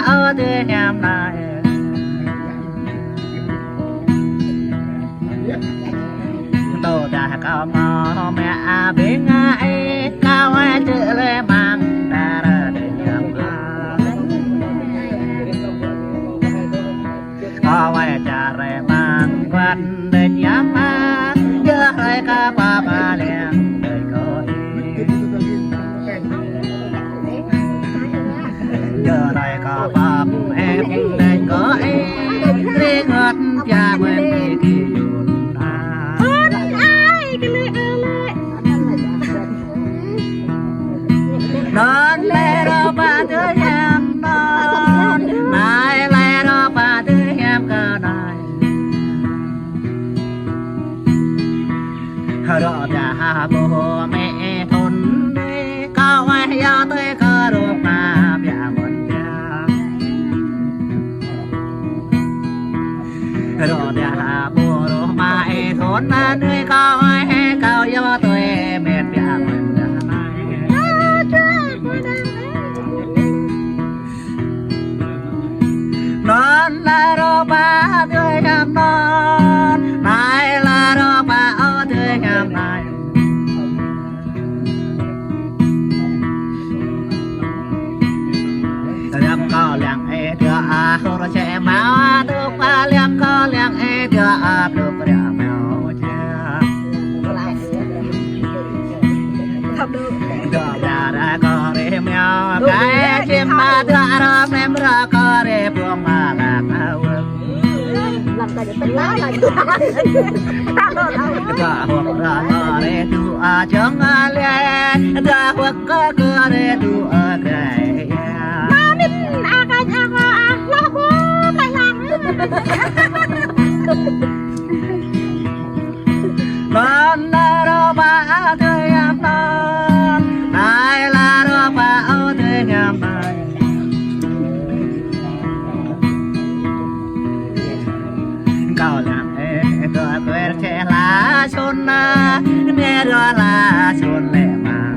ở thế nhầm này tôi đã có mò mẹ bên ai cao ai chữ lệ mang ta ra để nhầm có ai trả lệ mang quan để nhầm giờ hai ca ba liền đời coi giờ này có bắp em để coi đi ngất cha mình đi non lẽ đó ba đứa em non này lẽ đó ba đứa em cơ này đó đã bố mẹ thôn đi cao ai ya tới cơ đồ mà bia mình ya đó đã bố mẹ thôn đi cao ai cao ya tới mẹ bia mình non là đó ba đứa em non này là đó ba ở đứa em này liam có liang e đưa à hồ ra che máu đưa ba liam có liang e đưa à đưa ba mèo che đưa ba đã có để mèo cái chim ba đưa ra em ra có để buông mà làm áo làm tạiเป็นล้าlại đã hoặc ra có để tu à chẳng lẽ đã hoặc có để tu à cái non là đó ba đứa em non này là đó ba ở đứa em này cao làm ê đứa quê che lá xuân nghe đứa lá xuân lệ mà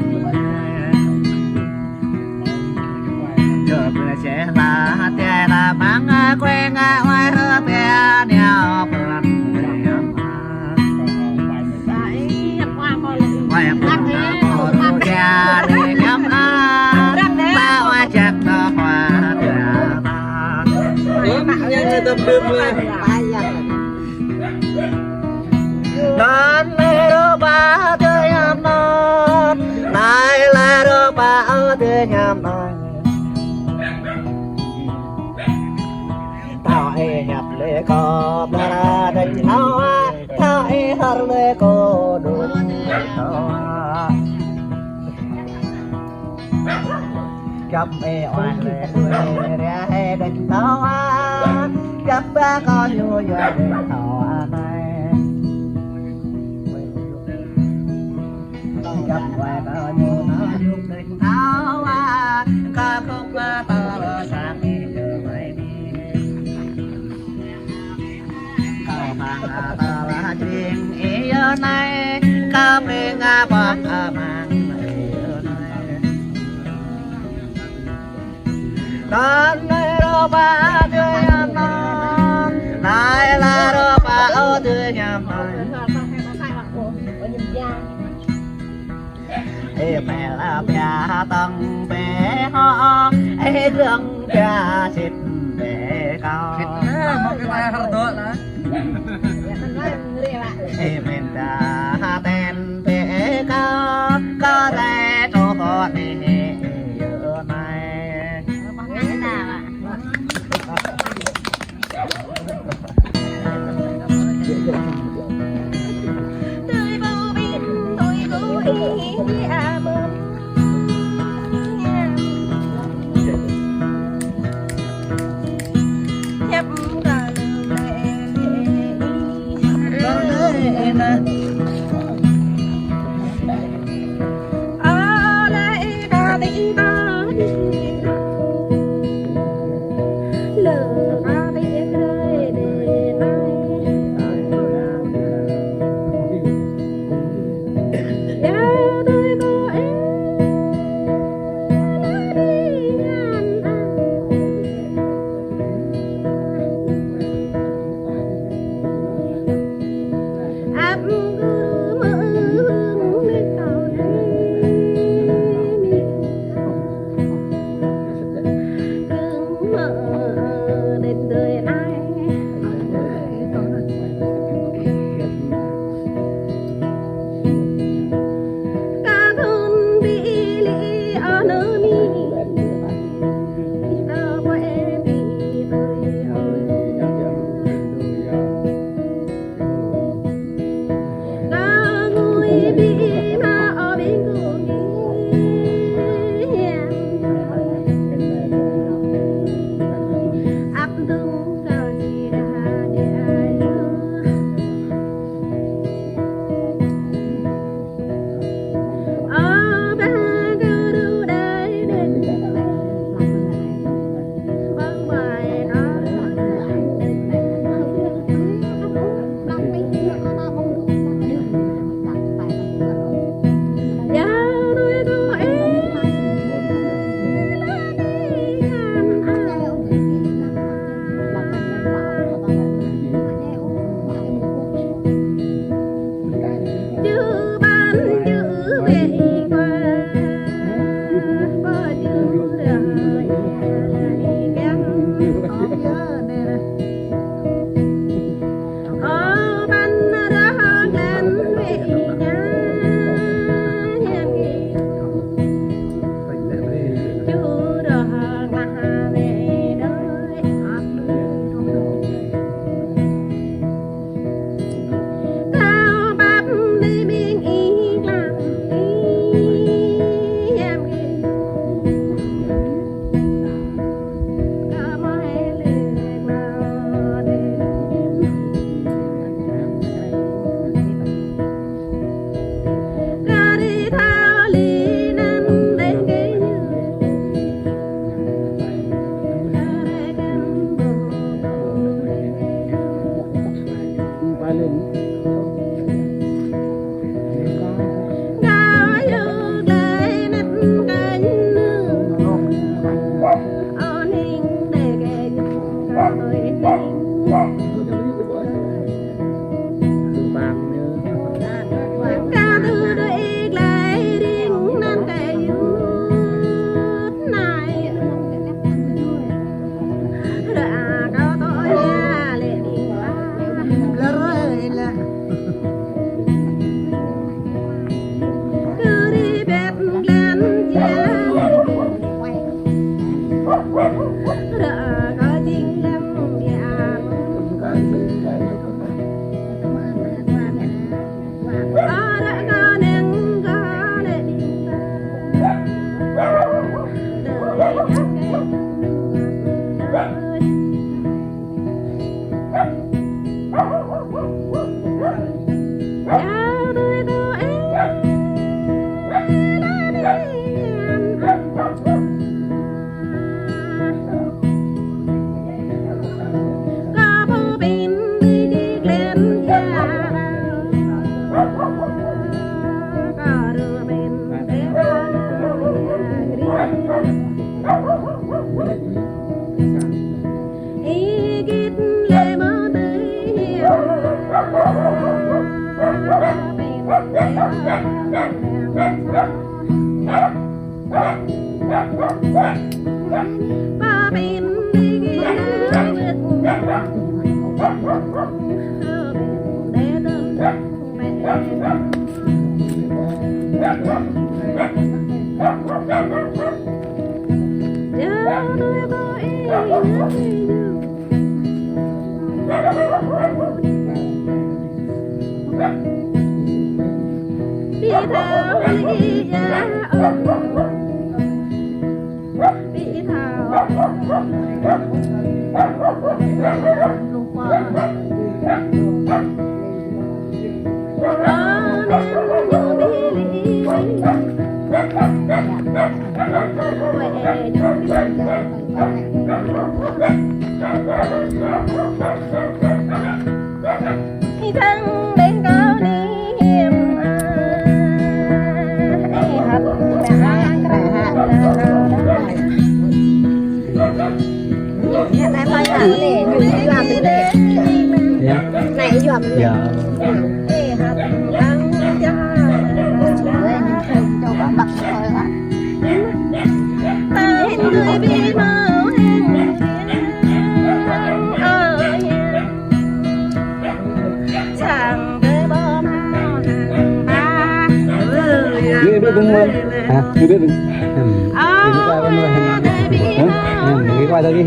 đứa che lá che là mang quê ngã ngoài hơ bè nèo bờn ngoài bờn bồ đồ cha để nhắm ta hoa chặt ta hoa tâm đêm non lê đô ba đứa em non này lê đô ba ở đứa em non tao e nhập lê có ba ra đánh thao tao e har lê có đồ thao gặp e oan lê đuôi ra he đánh thao gặp ba con vui vui đánh thao này gặp vài ba nhiều nó dục đánh thao ca không ba tao sáng đi chờ mày đi cao mang ta là chuyện yêu này ca bên bạc mang yêu này non này đâu ba đứa em non này là đâu ba ở đứa em này mẹ là bia tăng bé ho rừng bia xịt bé cao một cái bài học tốt đó mình đã tên bé cao có thể cho con đi giờ này tôi bao biết tôi cố ý à mừng nhấp cả lời Dạ. Dia biết đúng không? Hả? Dia biết đúng. Đi qua bên nơi. Hả? Đi qua đây đi.